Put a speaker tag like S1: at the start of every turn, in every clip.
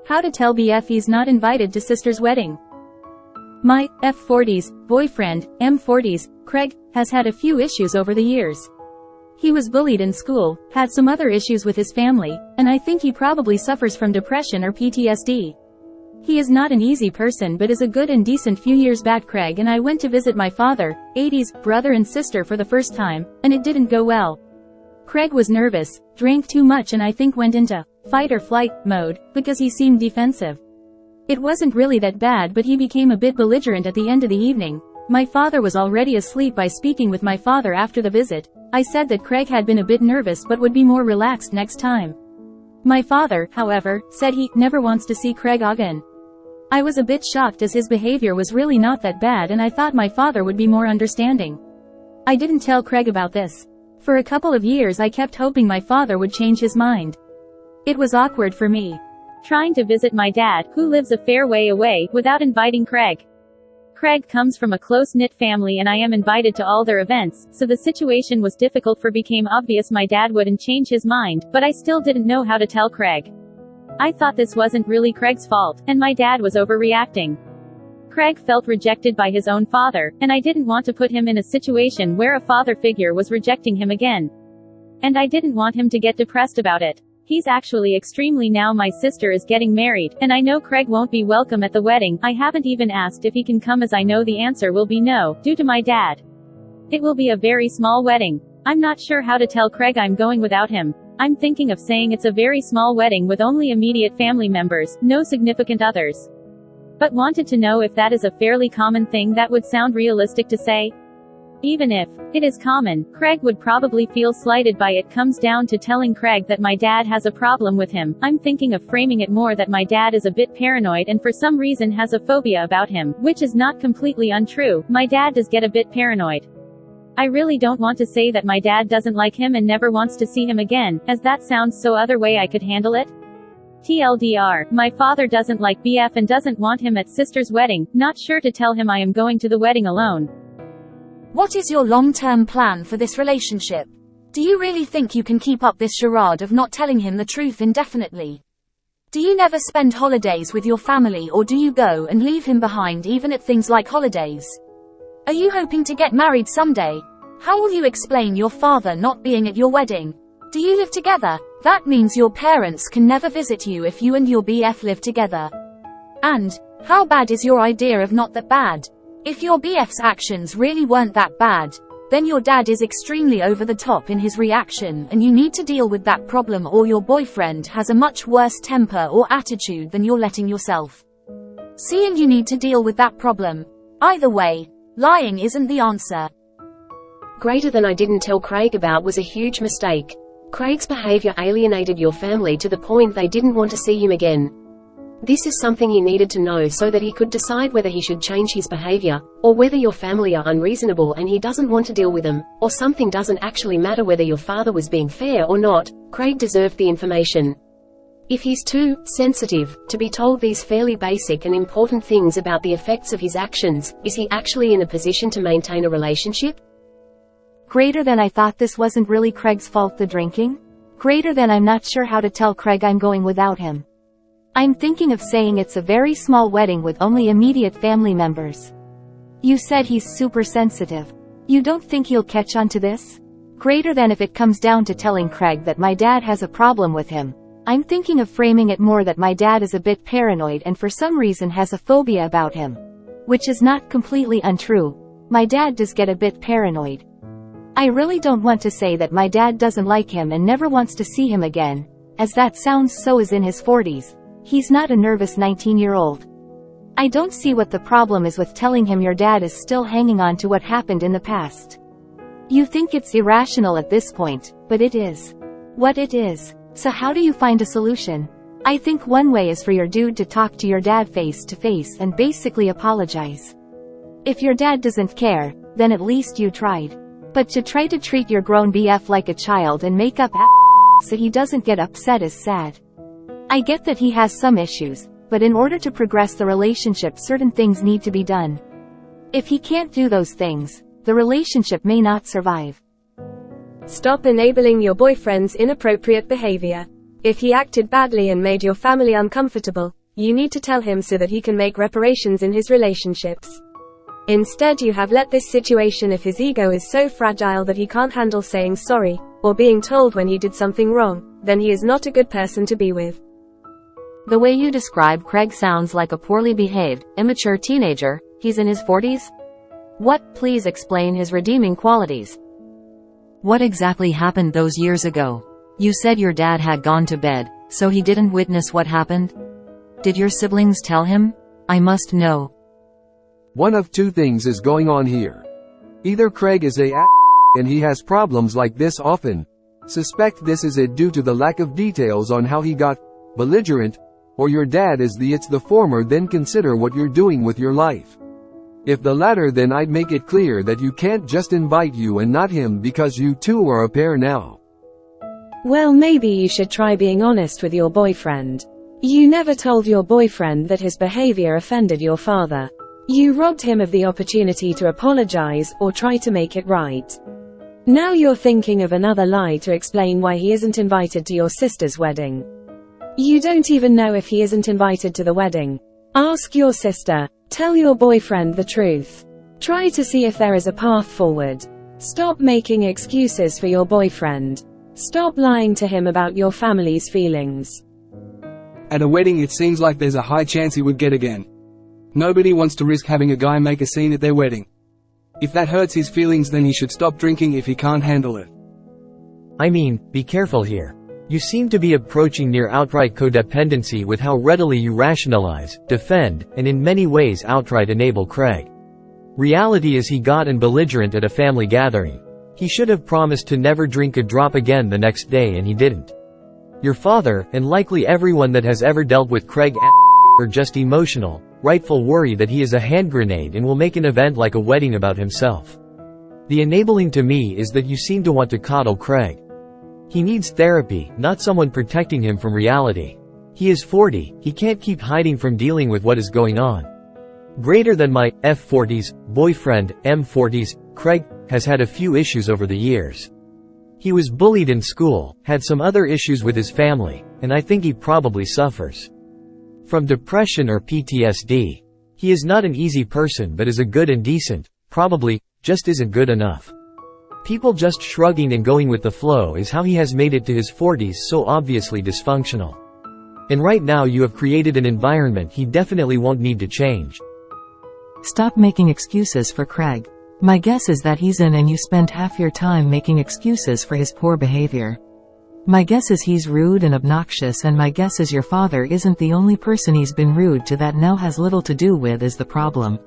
S1: How to tell BF he's not invited to sister's wedding. My F40s boyfriend, M40s, Craig, has had a few issues over the years. He was bullied in school, had some other issues with his family, and I think he probably suffers from depression or PTSD. He is not an easy person but is a good and decent. Few years back Craig and I went to visit my father, 80s, brother and sister for the first time, and it didn't go well. Craig was nervous, drank too much and I think went into fight or flight mode, because he seemed defensive. It wasn't really that bad but he became a bit belligerent at the end of the evening. My father was already asleep. By speaking with my father after the visit, I said that Craig had been a bit nervous but would be more relaxed next time. My father, however, said he never wants to see Craig again. I was a bit shocked as his behavior was really not that bad and I thought my father would be more understanding. I didn't tell Craig about this. For a couple of years I kept hoping my father would change his mind. It was awkward for me trying to visit my dad, who lives a fair way away, without inviting Craig. Craig comes from a close-knit family and I am invited to all their events, so the situation was difficult. Became obvious my dad wouldn't change his mind, but I still didn't know how to tell Craig. I thought this wasn't really Craig's fault, and my dad was overreacting. Craig felt rejected by his own father, and I didn't want to put him in a situation where a father figure was rejecting him again. And I didn't want him to get depressed about it. He's actually extremely now. My sister is getting married, and I know Craig won't be welcome at the wedding. I haven't even asked if he can come as I know the answer will be no, due to my dad. It will be a very small wedding. I'm not sure how to tell Craig I'm going without him. I'm thinking of saying it's a very small wedding with only immediate family members, no significant others. But wanted to know if that is a fairly common thing that would sound realistic to say. Even if it is common, Craig would probably feel slighted by it. Comes down to telling Craig that my dad has a problem with him. I'm thinking of framing it more that my dad is a bit paranoid and for some reason has a phobia about him, which is not completely untrue. My dad does get a bit paranoid. I really don't want to say that my dad doesn't like him and never wants to see him again, as that sounds so other way I could handle it. TLDR, my father doesn't like BF and doesn't want him at sister's wedding. Not sure to tell him I am going to the wedding alone.
S2: What is your long-term plan for this relationship? Do you really think you can keep up this charade of not telling him the truth indefinitely? Do you never spend holidays with your family, or do you go and leave him behind even at things like holidays? Are you hoping to get married someday? How will you explain your father not being at your wedding? Do you live together? That means your parents can never visit you if you and your BF live together. And, how bad is your idea of not that bad? If your BF's actions really weren't that bad, then your dad is extremely over the top in his reaction and you need to deal with that problem, or your boyfriend has a much worse temper or attitude than you're letting yourself see, and you need to deal with that problem. Either way, lying isn't the answer.
S3: Greater than I didn't tell Craig about was a huge mistake. Craig's behavior alienated your family to the point they didn't want to see him again. This is something he needed to know so that he could decide whether he should change his behavior, or whether your family are unreasonable and he doesn't want to deal with them, or something doesn't actually matter whether your father was being fair or not. Craig deserved the information. If he's too sensitive to be told these fairly basic and important things about the effects of his actions, is he actually in a position to maintain a relationship?
S2: Greater than I thought this wasn't really Craig's fault, the drinking? Greater than I'm not sure how to tell Craig I'm going without him. I'm thinking of saying it's a very small wedding with only immediate family members. You said he's super sensitive. You don't think he'll catch on to this? Greater than if it comes down to telling Craig that my dad has a problem with him. I'm thinking of framing it more that my dad is a bit paranoid and for some reason has a phobia about him. Which is not completely untrue. My dad does get a bit paranoid. I really don't want to say that my dad doesn't like him and never wants to see him again, as that sounds so is in his 40s. He's not a nervous 19-year-old. I don't see what the problem is with telling him your dad is still hanging on to what happened in the past. You think it's irrational at this point, but it is what it is. So how do you find a solution? I think one way is for your dude to talk to your dad face to face and basically apologize. If your dad doesn't care, then at least you tried. But to try to treat your grown BF like a child and make up so he doesn't get upset is sad. I get that he has some issues, but in order to progress the relationship certain things need to be done. If he can't do those things, the relationship may not survive.
S4: Stop enabling your boyfriend's inappropriate behavior. If he acted badly and made your family uncomfortable, you need to tell him so that he can make reparations in his relationships. Instead, you have let this situation if his ego is so fragile that he can't handle saying sorry, or being told when he did something wrong, then he is not a good person to be with.
S2: The way you describe Craig sounds like a poorly behaved, immature teenager. He's in his 40s? What? Please explain his redeeming qualities.
S5: What exactly happened those years ago? You said your dad had gone to bed, so he didn't witness what happened? Did your siblings tell him? I must know.
S6: One of two things is going on here. Either Craig is and he has problems like this often. Suspect this is it due to the lack of details on how he got belligerent, or your dad is it's the former, then consider what you're doing with your life. If the latter, then I'd make it clear that you can't just invite you and not him because you two are a pair now.
S7: Well, maybe you should try being honest with your boyfriend. You never told your boyfriend that his behavior offended your father. You robbed him of the opportunity to apologize or try to make it right. Now you're thinking of another lie to explain why he isn't invited to your sister's wedding. You don't even know if he isn't invited to the wedding. Ask your sister. Tell your boyfriend the truth. Try to see if there is a path forward. Stop making excuses for your boyfriend. Stop lying to him about your family's feelings.
S8: At a wedding, it seems like there's a high chance he would get again. Nobody wants to risk having a guy make a scene at their wedding. If that hurts his feelings, then he should stop drinking if he can't handle it.
S9: I mean, be careful here. You seem to be approaching near outright codependency with how readily you rationalize, defend, and in many ways outright enable Craig. Reality is he got belligerent at a family gathering. He should have promised to never drink a drop again the next day, and he didn't. Your father, and likely everyone that has ever dealt with Craig, are just emotional, rightful worry that he is a hand grenade and will make an event like a wedding about himself. The enabling to me is that you seem to want to coddle Craig. He needs therapy, not someone protecting him from reality. He is 40, he can't keep hiding from dealing with what is going on. Greater than my F40s, boyfriend, M40s, Craig, has had a few issues over the years. He was bullied in school, had some other issues with his family, and I think he probably suffers from depression or PTSD. He is not an easy person but is a good and decent, probably, just isn't good enough. People just shrugging and going with the flow is how he has made it to his 40s, so obviously dysfunctional. And right now you have created an environment he definitely won't need to change.
S5: Stop making excuses for Craig. My guess is that he's in and you spend half your time making excuses for his poor behavior. My guess is he's rude and obnoxious, and my guess is your father isn't the only person he's been rude to. That now has little to do with is the problem.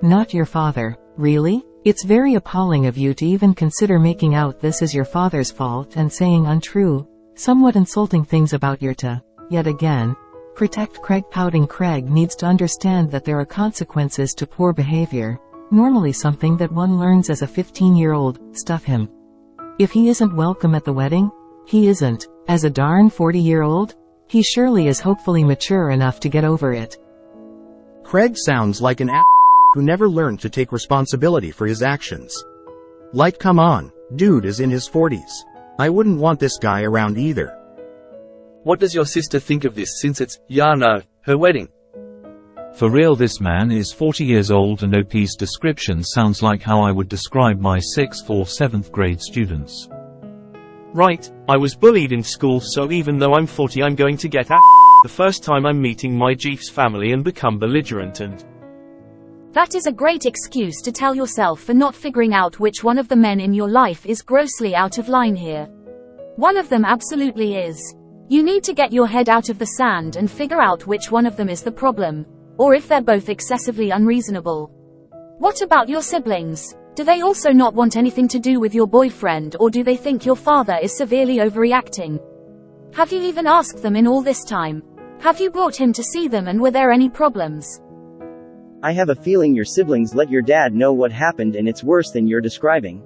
S5: Not your father. Really? It's very appalling of you to even consider making out this is your father's fault and saying untrue, somewhat insulting things about your yet again, protect Craig. Pouting Craig needs to understand that there are consequences to poor behavior. Normally something that one learns as a 15-year-old, stuff him. If he isn't welcome at the wedding, he isn't. As a darn 40-year-old, he surely is hopefully mature enough to get over it.
S10: Craig sounds like an who never learned to take responsibility for his actions. Like, come on, dude is in his 40s. I wouldn't want this guy around either.
S11: What does your sister think of this, since it's, her wedding?
S12: For real, this man is 40 years old and OP's description sounds like how I would describe my 6th or 7th grade students.
S11: Right, I was bullied in school, so even though I'm 40 I'm going to get the first time I'm meeting my Jeef's family and become belligerent and...
S1: That is a great excuse to tell yourself for not figuring out which one of the men in your life is grossly out of line here. One of them absolutely is. You need to get your head out of the sand and figure out which one of them is the problem, or if they're both excessively unreasonable. What about your siblings? Do they also not want anything to do with your boyfriend, or do they think your father is severely overreacting? Have you even asked them in all this time? Have you brought him to see them, and were there any problems?
S13: I have a feeling your siblings let your dad know what happened, and it's worse than you're describing.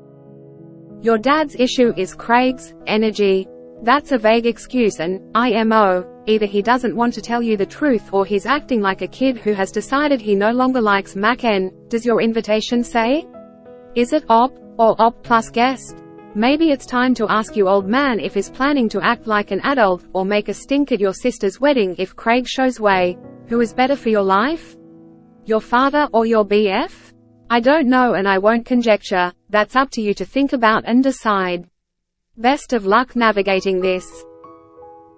S14: Your dad's issue is Craig's energy. That's a vague excuse, and IMO. Either he doesn't want to tell you the truth, or he's acting like a kid who has decided he no longer likes Mac N. Does your invitation say? Is it op, or op plus guest? Maybe it's time to ask you old man if he's planning to act like an adult, or make a stink at your sister's wedding if Craig shows way. Who is better for your life? Your father or your BF? I don't know and I won't conjecture, that's up to you to think about and decide. Best of luck navigating this.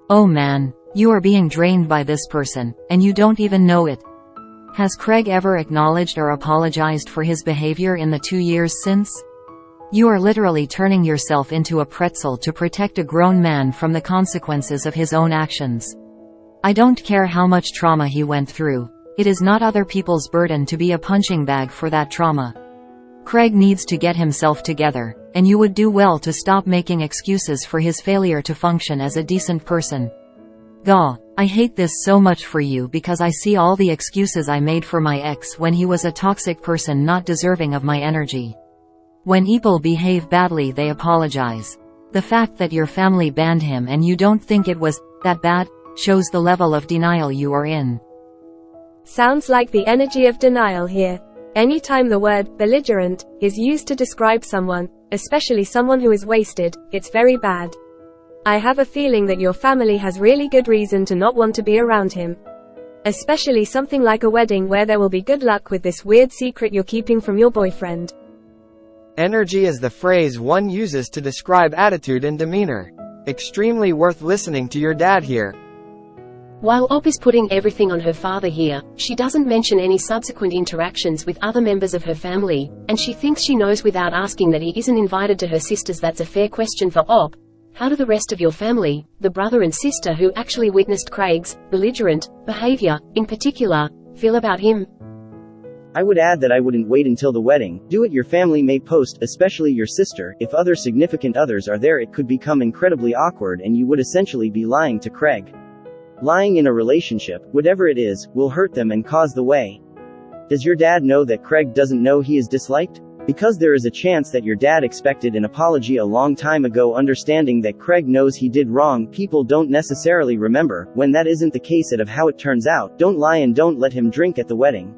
S2: Oh man, you are being drained by this person, and you don't even know it. Has Craig ever acknowledged or apologized for his behavior in the 2 years since? You are literally turning yourself into a pretzel to protect a grown man from the consequences of his own actions. I don't care how much trauma he went through. It is not other people's burden to be a punching bag for that trauma. Craig needs to get himself together, and you would do well to stop making excuses for his failure to function as a decent person. Gah, I hate this so much for you because I see all the excuses I made for my ex when he was a toxic person not deserving of my energy. When people behave badly they apologize. The fact that your family banned him and you don't think it was that bad shows the level of denial you are in.
S4: Sounds like the energy of denial here. Anytime the word belligerent is used to describe someone, especially someone who is wasted, it's very bad. I have a feeling that your family has really good reason to not want to be around him. Especially something like a wedding where there will be good luck with this weird secret you're keeping from your boyfriend.
S15: Energy is the phrase one uses to describe attitude and demeanor. Extremely worth listening to your dad here.
S3: While Op is putting everything on her father here, she doesn't mention any subsequent interactions with other members of her family, and she thinks she knows without asking that he isn't invited to her sisters. That's a fair question for Op. How do the rest of your family, the brother and sister who actually witnessed Craig's belligerent behavior, in particular, feel about him?
S13: I would add that I wouldn't wait until the wedding. Do it. Your family may post, especially your sister. If other significant others are there, it could become incredibly awkward and you would essentially be lying to Craig. Lying in a relationship, whatever it is, will hurt them and cause the way. Does your dad know that Craig doesn't know he is disliked? Because there is a chance that your dad expected an apology a long time ago, understanding that Craig knows he did wrong. People don't necessarily remember when that isn't the case. Out of how it turns out, don't lie and don't let him drink at the wedding.